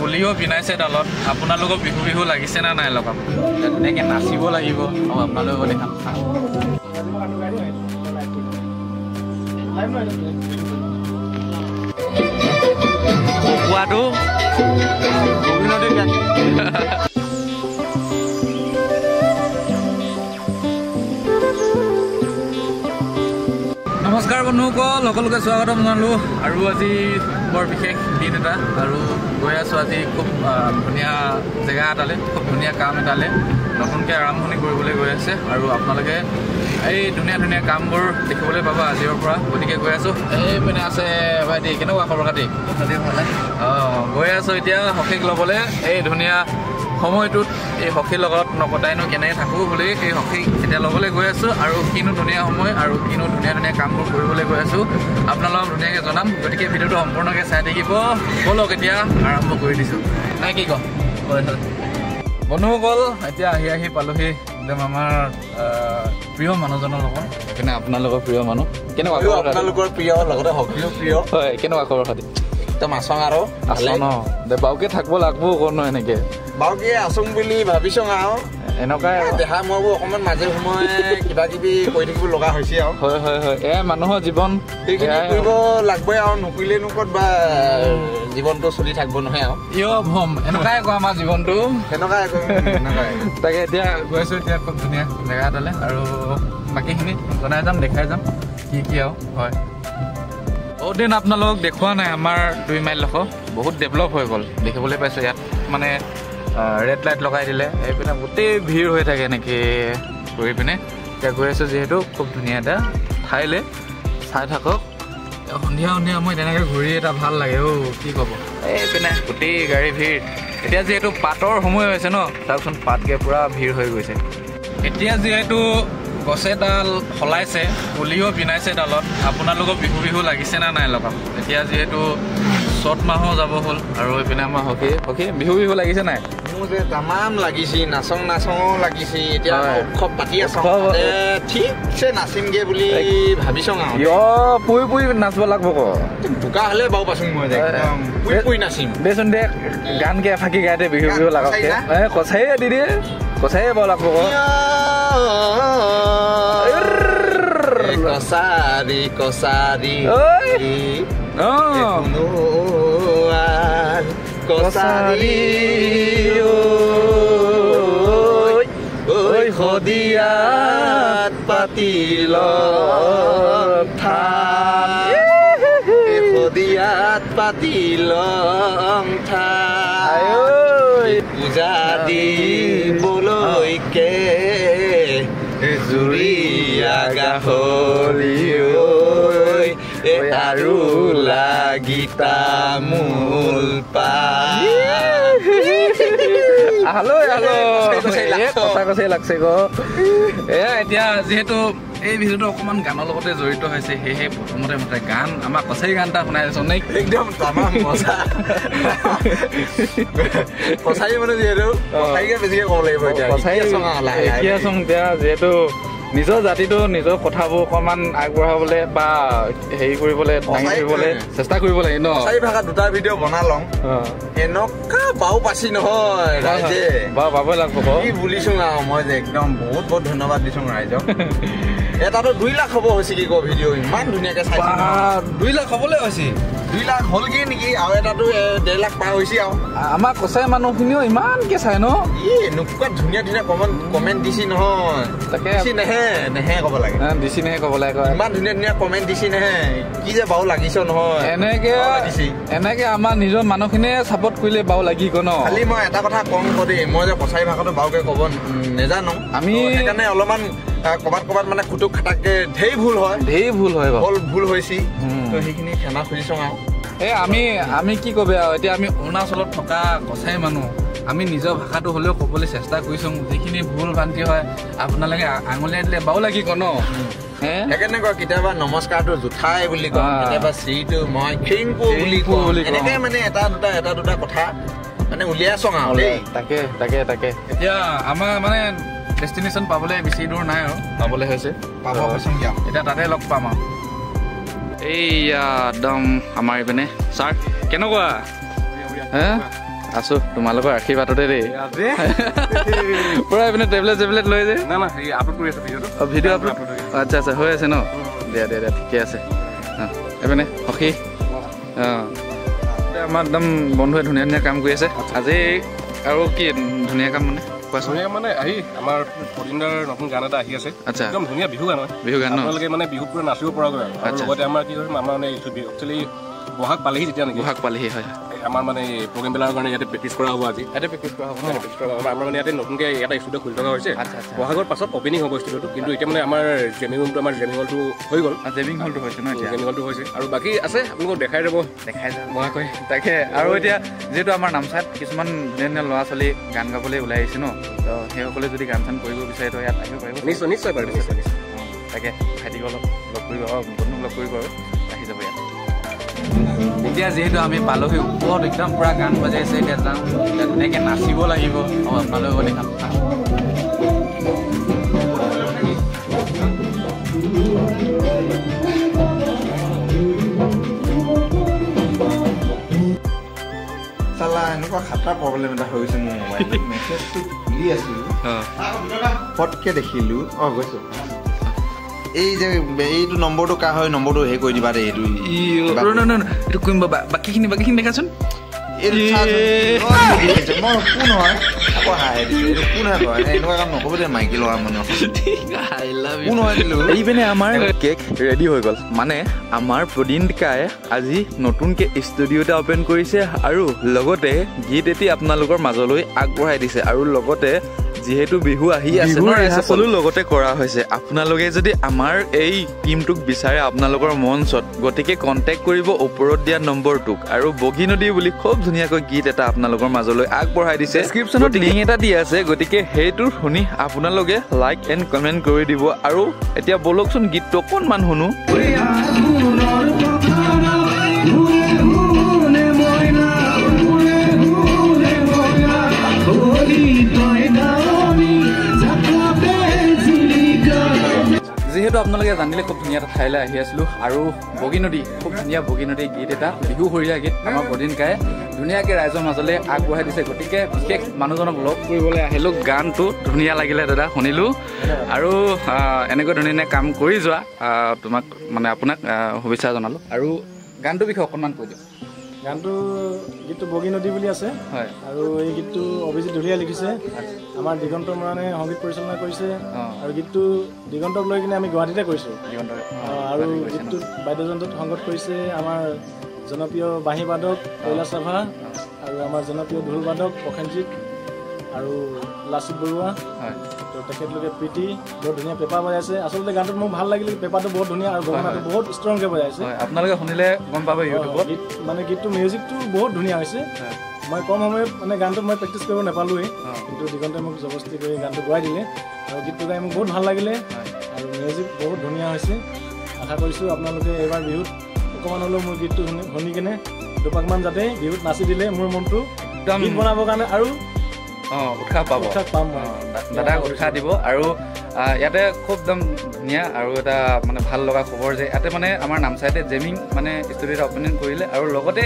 পুলিও পিনাইছে তালত আপোনালোকক বিহু বিহু লাগিছে না নাই লগাব তেনেকৈ নাচিব লাগিব আৰু আপোনালোকক দেখাম কোৱাটো নমস্কাৰ বন্ধুসকল সকলোকে স্বাগতম জনালোঁ আৰু আজি বৰ বিশেষ দিন এটা আৰু গৈ আছোঁ আজি খুব ধুনীয়া জেগা এটালৈ খুব ধুনীয়া কাম এটালৈ নতুনকৈ আৰম্ভণি কৰিবলৈ গৈ আছে আৰু আপোনালোকে এই ধুনীয়া ধুনীয়া কামবোৰ দেখিবলৈ পাব আজিৰ পৰা গতিকে গৈ আছোঁ এই পিনে আছে ভাইটি কেনেকুৱা খবৰ খাতি গৈ আছোঁ এতিয়া সখীক ল'বলৈ এই ধুনীয়া সময়টোত এই সখীৰ লগত নকটাইনো কেনেকৈ থাকোঁ বুলি সেই সখীক এতিয়া ল'বলৈ গৈ আছোঁ আৰু কিনো ধুনীয়া সময় আৰু কিনো ধুনীয়া ধুনীয়া কামবোৰ কৰিবলৈ গৈ আছোঁ আপোনালোকক ধুনীয়াকৈ জনাম গতিকে ভিডিঅ'টো সম্পূৰ্ণকৈ চাই থাকিব ব'লক এতিয়া আৰম্ভ কৰি দিছোঁ নাই কি কওঁ হয় হয় বন্ধুসকল এতিয়া আহি পালোহি একদম আমাৰ প্ৰিয় মানুহজনৰ লগত সেইকাৰণে আপোনালোকৰ প্ৰিয় মানুহ কেনেকুৱা আপোনালোকৰ প্ৰিয় লগতে সখীও প্ৰিয় হয় কেনেকুৱা খবৰ খাতি একদম আচং আৰু দে বাউকে থাকিব লাগব কোনো এনেকৈ বাউকে আচং বুলি ভাবিছোঁ আৰু এনেকুৱাই দেহা মইবোৰ অকণমান মাজে সময়ে কিবা কিবি কৰি থাকিব লগা হৈছে আৰু হয় হয় হয় এয়াই মানুহৰ জীৱন সেইখিনি কৰিব লাগবই আৰু নকৰিলেনো ক'ত বা জীৱনটো চলি থাকিব নহয় আৰু ইয় ভম এনেকুৱাই কওঁ আমাৰ জীৱনটো সেনেকুৱাই এনেকুৱাই তাকে এতিয়া গৈছোঁ এতিয়া খুব ধুনীয়া জেগা এটালৈ আৰু বাকীখিনি জনাই যাম দেখাই যাম কি কি আৰু হয় বহুত দিন আপোনালোকক দেখুওৱা নাই আমাৰ 2 মাইল ডোখৰ বহুত ডেভেলপ হৈ গ'ল দেখিবলৈ পাইছোঁ ইয়াত মানে ৰেড লাইট লগাই দিলে এইপিনে গোটেই ভিৰ হৈ থাকে এনেকৈ কৰি পিনে এতিয়া গৈ আছোঁ যিহেতু খুব ধুনীয়া এটা ঠাইলৈ চাই থাকক সন্ধিয়া সন্ধিয়া মই তেনেকৈ ঘূৰি এটা ভাল লাগে কি ক'ব এইপিনে গোটেই গাড়ী ভিৰ এতিয়া যিহেতু পাতৰ সময় হৈছে ন চাওকচোন পাতকৈ পূৰা ভিৰ হৈ গৈছে এতিয়া যিহেতু গছে ডাল সলাইছে পুলিও পিনাইছে ডালত আপোনালোকক বিহু বিহু লাগিছে না নাই লগাম এতিয়া যিহেতু চ'ত মাহো যাব হ'ল আৰু এইপিনে আমাৰ সখী বিহু বিহু লাগিছে নাই মোৰ যে তামাম লাগিছে নাচং লাগিছে এতিয়া উৎসৱ পাতি আছোঁ ঠিকছে নাচিমগৈ বুলি ভাবিছোঁ আৰু পুৰি নাচিব লাগিব বোকা হ'লে বাৰু পাচোঁ মই পুৰি নাচিম দেচোন দে গানকে ফাঁকি গাইতে বিহু বিহু লগাওঁগৈ কচাই দি দিয়ে কচাই বাৰু লাগিব কছাৰী কছাৰী কছাৰী ঐ সদিয়াত পাতিল সদিয়াত পাতিল পূজা দিবলৈকে জুৰীয়া গাহৰি আৰু লাগিতা মূল কচাই লাগছে এয়া এতিয়া যিহেতু এই ভিডিঅ'টো অকণমান গানৰ লগতে জড়িত হৈছে সেয়েহে প্ৰথমতে গান আমাৰ কচাই গান এটা শুনাই আছো নাই একদম তামাম মজা কচাই মানে যিহেতু কচাইকে বেছিকৈ ক'ব লাগিব এতিয়া চং এতিয়া যিহেতু নিজৰ জাতিটো নিজৰ কথাবোৰ অকণমান আগবঢ়াবলৈ বা হেৰি কৰিবলৈ দাঙি ধৰিবলৈ চেষ্টা কৰিব লাগে ন কছাৰী ভাষা 2টা ভিডিঅ' বনাই লওঁ এনেকুৱা বাও পাইছি নহয় ৰাইজে বাৰু পাবই লাগিব কি বুলিছোঁ আৰু মই যে একদম বহুত বহুত ধন্যবাদ দিছোঁ ৰাইজক এটাতো 2 লাখ হ'ব হৈছে কি কওঁ ভিডিঅ' ইমান ধুনীয়াকৈ চাইছে 2 লাখ হ'বলৈ হৈছে 2 লাখ হ'লগৈ নেকি আৰু এটাতো 1.5 লাখ পাৰ হৈছে আৰু আমাৰ কছাৰী মানুহখিনিও ইমানকৈ চাই ন এনেকুৱা ধুনীয়া ধুনীয়া কমেণ্ট দিছি নহয় তাকে নেহে ক'ব লাগে দিছি নেহে ক'ব লাগে ইমান ধুনীয়া ধুনীয়া কমেণ্ট দিছি নেহে কি যে বাৰু লাগিছ নহয় এনেকৈ আমাৰ নিজৰ মানুহখিনিয়ে ছাপৰ্ট কৰিলে বাৰু লাগিব ন খালি মই এটা কথা কওঁ দেই মই যে কছাৰী ভাষাটো বাৰুকৈ ক'ব নেজানো আমি সেইকাৰণে অলপমান ক'ৰবাত মানে খুটুক খাটাককৈ ঢেৰ ভুল হয় ভুল হৈছে তো সেইখিনি ক্ষমা খুজিছোঁ আৰু এই আমি কি ক'বে আৰু এতিয়া আমি অৰুণাচলত থকা কছাৰী মানুহ আমি নিজৰ ভাষাটো হ'লেও ক'বলৈ চেষ্টা কৰিছোঁ যিখিনি ভুল ভ্ৰান্তি হয় আপোনালোকে আঙুলিয়াই দিলে বাৰু লাগিব ন সেইকাৰণে কয় কেতিয়াবা নমস্কাৰটো জোঠাই বুলি কওঁ কেতিয়াবা শ্ৰীটো মই খিংকু বুলি কওঁ এনেকৈ মানে এটা দুটা কথা মানে উলিয়াই আছোঁ আৰু দেই তাকে এতিয়া আমাৰ মানে ডেষ্টিনেশ্যন পাবলৈ বেছি দূৰ নাই আৰু পাবলৈ হৈছে এতিয়া তাতে লগ পাম আৰু এইয়া একদম আমাৰ এইপিনে ছাৰ কেনেকুৱা আছো তোমালোকৰ আশীৰ্বাদতে দেই পুৰা এইপিনে টেবলেট লৈ যে না এই আপলোড কৰি আছে ভিডিঅ' আপলোড আচ্ছা আচ্ছা হৈ আছে ন দিয়া ঠিকে আছে এইপিনে সখী আমাৰ একদম বন্ধুৱে ধুনীয়া কাম কৰি আছে আজি আৰু কি ধুনীয়া কাম মানে ধুনীয়া মানে আহি আমাৰ প্ৰদিনদাৰ নতুন গান এটা আহি আছে আচ্ছা একদম ধুনীয়া বিহু গান আপোনালোকে মানে বিহুত পুৰা নাচিব পৰাকৈ আৰু লগতে আমাৰ কি হয় আমাৰ মানে একচুৱেলি বহাগ পালেহি যেতিয়া নেকি বহাগ পালেহি হয় আমাৰ মানে প্ৰগ্ৰেমবিলাকৰ কাৰণে ইয়াতে প্ৰেক্টিছ কৰা হ'ব আজি ইয়াতে প্ৰেক্টিছ কৰা হ'ব আমাৰ মানে ইয়াতে নতুনকৈ এটা ষ্টুডিঅ' খুলি থকা হৈছে বহাগৰ পাছত অপেনিং হ'ব ষ্টুডিঅ'টো কিন্তু এতিয়া মানে আমাৰ জেমিং ৰুমটো হৈ গ'ল জেমিং হলটো হৈছে ন জেমিং হলটো হৈছে আৰু বাকী আছে আপোনালোকক দেখাই যাব মহাকৈ তাকে আৰু এতিয়া যিহেতু আমাৰ নামচাত কিছুমান ধুনীয়া ল'ৰা ছোৱালী গান গাবলৈ ওলাই আহিছে ন সেইসকলে যদি গান চান কৰিব বিচাৰে তো ইয়াত আহিব পাৰিব নিশ্চয় পাৰিব তাকে ভাইটিক অলপ লগ কৰিব বন্ধুক লগ কৰিব আৰু আহি যাব ইয়াত এতিয়া যিহেতু আমি পালোহি ওপৰত একদম পুৰা গান বজাইছে এতিয়া যাওঁ এতিয়া ধুনীয়াকৈ নাচিব লাগিব আপোনালোকক দেখাম চালা এনেকুৱা খাতৰা প্ৰব্লেম এটা হৈ গৈছে মোৰ মোবাইলত মেছেজটো খুলি আছিলোঁ ফটকৈ দেখিলোঁ গৈছোঁ এই যে এইটো নম্বৰটো কাৰ হয় নম্বৰটো হেৰি কৰি দিবা দেই এইটো এইটো কৰিম বাকীখিনি দেখাচোন কোন হয় আকৌ হাই দিছোঁ কোন হয় এনেকুৱা কাম নক'ব দে মাইকী ল'ৰা মানুহ কোন হয় দিলোঁ এইপিনে আমাৰ কেক ৰেডি হৈ গ'ল মানে আমাৰ প্ৰদিনদাই আজি নতুনকৈ ষ্টুডিঅ' এটা অপেন কৰিছে আৰু লগতে গীত এটি আপোনালোকৰ মাজলৈ আগবঢ়াই দিছে আৰু লগতে যিহেতু বিহু আহি আছে সকলো লগতে কৰা হৈছে আপোনালোকে যদি আমাৰ এই টিমটোক বিচাৰে আপোনালোকৰ মঞ্চত গতিকে কণ্টেক্ট কৰিব ওপৰত দিয়া নম্বৰটোক আৰু বগী নদী বুলি খুব ধুনীয়াকৈ গীত এটা আপোনালোকৰ মাজলৈ আগবঢ়াই দিছে ডেছক্ৰিপশ্যনত লিংক এটা দি আছে গতিকে সেইটো শুনি আপোনালোকে লাইক এণ্ড কমেণ্ট কৰি দিব আৰু এতিয়া বলকচোন গীতটো অকণমান শুনো যিহেতু আপোনালোকে জানিলে খুব ধুনীয়া এটা ঠাইলৈ আহি আছিলোঁ আৰু বগী নদী খুব ধুনীয়া বগী নদী গীত এটা বিহু সৰীয়া গীত আমাৰ প্ৰদিনদাই ধুনীয়াকৈ ৰাইজৰ মাজলৈ আগবঢ়াই দিছে গতিকে বিশেষ মানুহজনক লগ কৰিবলৈ আহিলোঁ গানটো ধুনীয়া লাগিলে দাদা শুনিলোঁ আৰু এনেকৈ ধুনীয়া কাম কৰি যোৱা তোমাক মানে আপোনাক শুভেচ্ছা জনালোঁ আৰু গানটোৰ বিষয়ে অকণমান কৈ দিয়ক গানটো গীতটো বগী নদী বুলি আছে হয় আৰু এই গীতটো অভিজিত ঢুলীয়াই লিখিছে আমাৰ দিগন্ত মৰাণে সংগীত পৰিচালনা কৰিছে আৰু গীতটো দিগন্তক লৈ কিনে আমি গুৱাহাটীতে কৰিছোঁ আৰু গীতটোত বাদ্যযন্ত্ৰত সংগত কৰিছে আমাৰ জনপ্ৰিয় বাঁহী বাদক কৈলাশ ৰাভা আৰু আমাৰ জনপ্ৰিয় ঢোল বাদক প্ৰসেনজিৎ আৰু লাচিত বৰুৱা তো তেখেতলোকে প্ৰীতি বহুত ধুনীয়া পেপা বজাইছে আচলতে গানটোত মোক ভাল লাগিলে পেপাটো বহুত ধুনীয়া আৰু গহনাটো বহুত ষ্ট্ৰংকৈ বজাইছে আপোনালোকে শুনিলে গম পাব ইউটিউবত মানে গীতটো মিউজিকটো বহুত ধুনীয়া হৈছে মই কম সময়ত মানে গানটো মই প্ৰেক্টিছ কৰিব নাপালোঁৱেই কিন্তু দিগন্তে মোক জবস্তি কৰি গানটো গোৱাই দিলে আৰু গীতটো গাই মোক বহুত ভাল লাগিলে আৰু মিউজিক বহুত ধুনীয়া হৈছে আশা কৰিছোঁ আপোনালোকে এইবাৰ বিহুত অকণমান হ'লেও মোৰ গীতটো শুনি কিনে দুপাকমান যাতে বিহুত নাচি দিলে মোৰ মনটো একদম গীত বনাবৰ কাৰণে আৰু উৎসাহ পাব পাম দাদাক উৎসাহ দিব আৰু ইয়াতে খুব একদম ধুনীয়া আৰু এটা মানে ভাল লগা খবৰ যে ইয়াতে মানে আমাৰ নামচাইতে জেমিং মানে ষ্টুডিঅ' এটা অপেনিং কৰিলে আৰু লগতে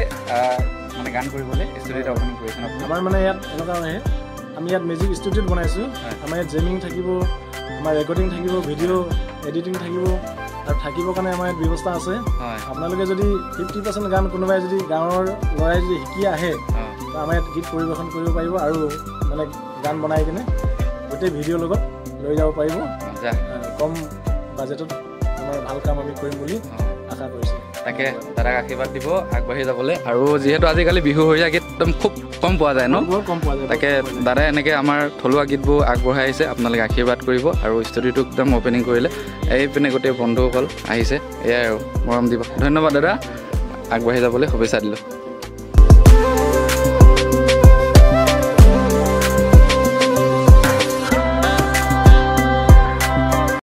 মানে গান কৰিবলৈ ষ্টুডিঅ' এটা অপেনিং কৰিছে আমাৰ মানে ইয়াত এনেকুৱা আহে আমি ইয়াত মিউজিক ষ্টুডিঅ'ত বনাইছোঁ আমাৰ ইয়াত জেমিং থাকিব আমাৰ ৰেকৰ্ডিং থাকিব ভিডিঅ' এডিটিং থাকিব আৰু থাকিবৰ কাৰণে আমাৰ ইয়াত ব্যৱস্থা আছে আপোনালোকে যদি 50% গান কোনোবাই যদি গাঁৱৰ ল'ৰাই যদি শিকি আহে আমাৰ ইয়াত গীত পৰিৱেশন কৰিব পাৰিব আৰু মানে গান বনাই কিনে গোটেই ভিডিঅ'ৰ লগত লৈ যাব পাৰিব কম বাজেটত আমাৰ ভাল কাম আমি কৰিম বুলি আশা কৰিছোঁ তাকে দাদাক আশীৰ্বাদ দিব আগবাঢ়ি যাবলৈ আৰু যিহেতু আজিকালি বিহু সৰীয়া গীত একদম খুব কম পোৱা যায় ন বহুত কম পোৱা যায় তাকে দাদাই এনেকৈ আমাৰ থলুৱা গীতবোৰ আগবঢ়াই আহিছে আপোনালোকে আশীৰ্বাদ কৰিব আৰু ষ্টুডিঅ'টো একদম অপেনিং কৰিলে এইপিনে গোটেই বন্ধুসকল আহিছে এয়াই আৰু মৰম দিব ধন্যবাদ দাদা আগবাঢ়ি যাবলৈ শুভেচ্ছা দিলোঁ